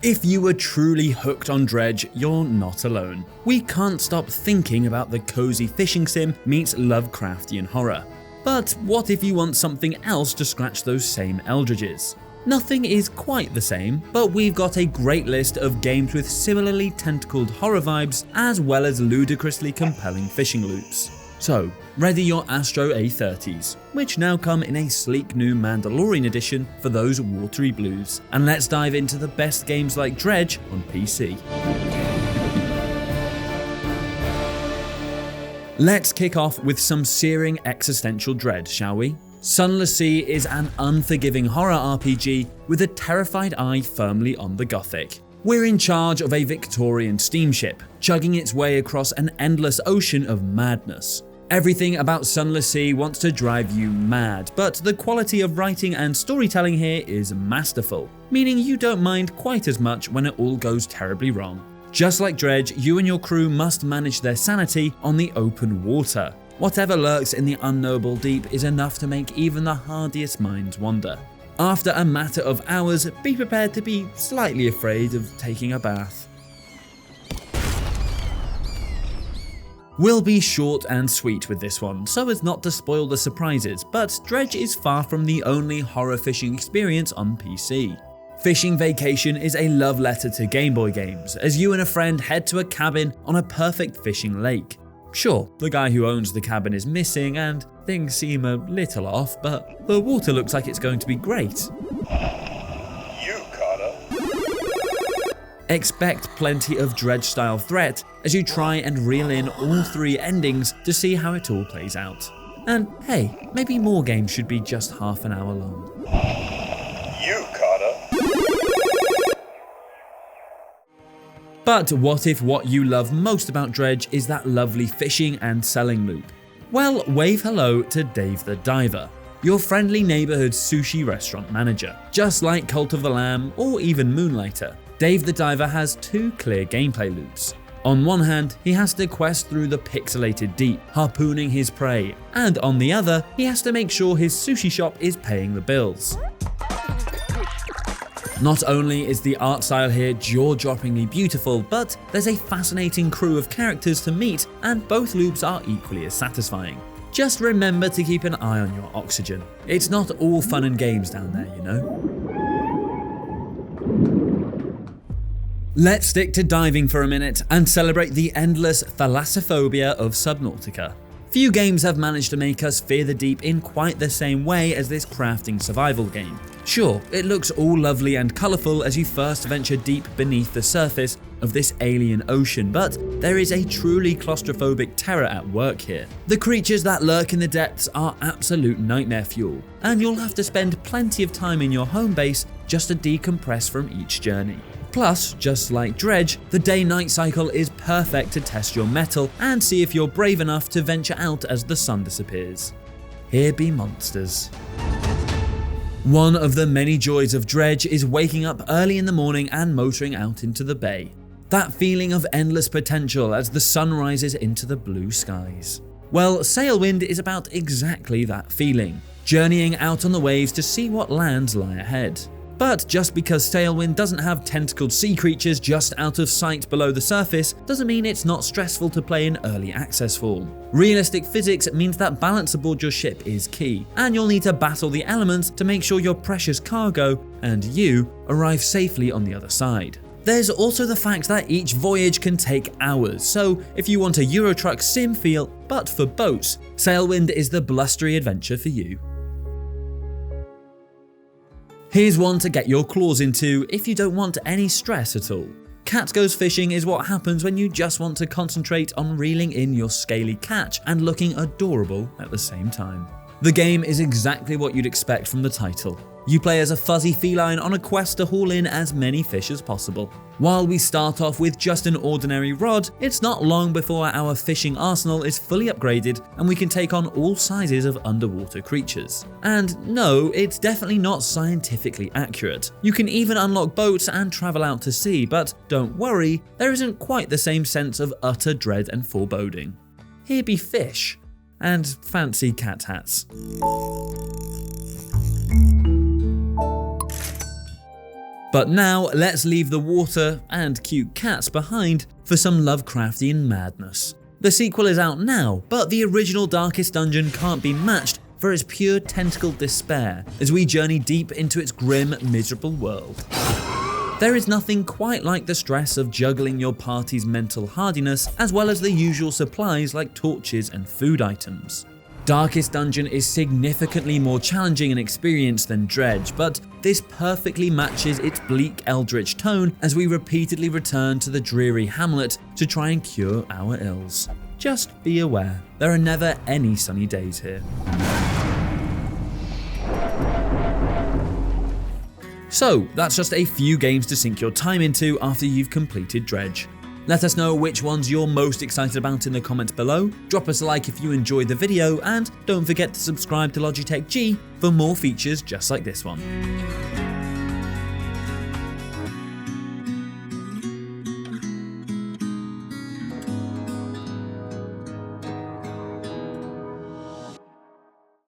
If you were truly hooked on Dredge, you're not alone. We can't stop thinking about the cozy fishing sim meets Lovecraftian horror. But what if you want something else to scratch those same Eldritches? Nothing is quite the same, but we've got a great list of games with similarly tentacled horror vibes as well as ludicrously compelling fishing loops. So, ready your Astro A30s, which now come in a sleek new Mandalorian Edition for those watery blues, and let's dive into the best games like Dredge on PC. Let's kick off with some searing existential dread, shall we? Sunless Sea is an unforgiving horror RPG with a terrified eye firmly on the gothic. We're in charge of a Victorian steamship, chugging its way across an endless ocean of madness. Everything about Sunless Sea wants to drive you mad, but the quality of writing and storytelling here is masterful, meaning you don't mind quite as much when it all goes terribly wrong. Just like Dredge, you and your crew must manage their sanity on the open water. Whatever lurks in the unknowable deep is enough to make even the hardiest minds wander. After a matter of hours, be prepared to be slightly afraid of taking a bath. We'll be short and sweet with this one, so as not to spoil the surprises, but Dredge is far from the only horror fishing experience on PC. Fishing Vacation is a love letter to Game Boy games, as you and a friend head to a cabin on a perfect fishing lake. Sure, the guy who owns the cabin is missing and things seem a little off, but the water looks like it's going to be great. Expect plenty of Dredge-style threat as you try and reel in all three endings to see how it all plays out. And hey, maybe more games should be just half an hour long. But what if what you love most about Dredge is that lovely fishing and selling loop? Well, wave hello to Dave the Diver, your friendly neighborhood sushi restaurant manager. Just like Cult of the Lamb or even Moonlighter, Dave the Diver has two clear gameplay loops. On one hand, he has to quest through the pixelated deep, harpooning his prey, and on the other, he has to make sure his sushi shop is paying the bills. Not only is the art style here jaw-droppingly beautiful, but there's a fascinating crew of characters to meet, and both loops are equally as satisfying. Just remember to keep an eye on your oxygen. It's not all fun and games down there, you know? Let's stick to diving for a minute and celebrate the endless thalassophobia of Subnautica. Few games have managed to make us fear the deep in quite the same way as this crafting survival game. Sure, it looks all lovely and colourful as you first venture deep beneath the surface of this alien ocean, but there is a truly claustrophobic terror at work here. The creatures that lurk in the depths are absolute nightmare fuel, and you'll have to spend plenty of time in your home base just to decompress from each journey. Plus, just like Dredge, the day-night cycle is perfect to test your mettle and see if you're brave enough to venture out as the sun disappears. Here be monsters. One of the many joys of Dredge is waking up early in the morning and motoring out into the bay. That feeling of endless potential as the sun rises into the blue skies. Well, Sailwind is about exactly that feeling, journeying out on the waves to see what lands lie ahead. But just because Sailwind doesn't have tentacled sea creatures just out of sight below the surface doesn't mean it's not stressful to play in early access form. Realistic physics means that balance aboard your ship is key, and you'll need to battle the elements to make sure your precious cargo and you arrive safely on the other side. There's also the fact that each voyage can take hours, so if you want a Eurotruck sim feel, but for boats, Sailwind is the blustery adventure for you. Here's one to get your claws into if you don't want any stress at all. Cat Goes Fishing is what happens when you just want to concentrate on reeling in your scaly catch and looking adorable at the same time. The game is exactly what you'd expect from the title. You play as a fuzzy feline on a quest to haul in as many fish as possible. While we start off with just an ordinary rod, it's not long before our fishing arsenal is fully upgraded and we can take on all sizes of underwater creatures. And no, it's definitely not scientifically accurate. You can even unlock boats and travel out to sea, but don't worry, there isn't quite the same sense of utter dread and foreboding. Here be fish and fancy cat hats. But now let's leave the water and cute cats behind for some Lovecraftian madness. The sequel is out now, but the original Darkest Dungeon can't be matched for its pure tentacled despair as we journey deep into its grim, miserable world. There is nothing quite like the stress of juggling your party's mental hardiness, as well as the usual supplies like torches and food items. Darkest Dungeon is significantly more challenging an experience than Dredge, but this perfectly matches its bleak eldritch tone as we repeatedly return to the dreary hamlet to try and cure our ills. Just be aware, there are never any sunny days here. So that's just a few games to sink your time into after you've completed Dredge. Let us know which ones you're most excited about in the comments below, drop us a like if you enjoyed the video, and don't forget to subscribe to Logitech G for more features just like this one.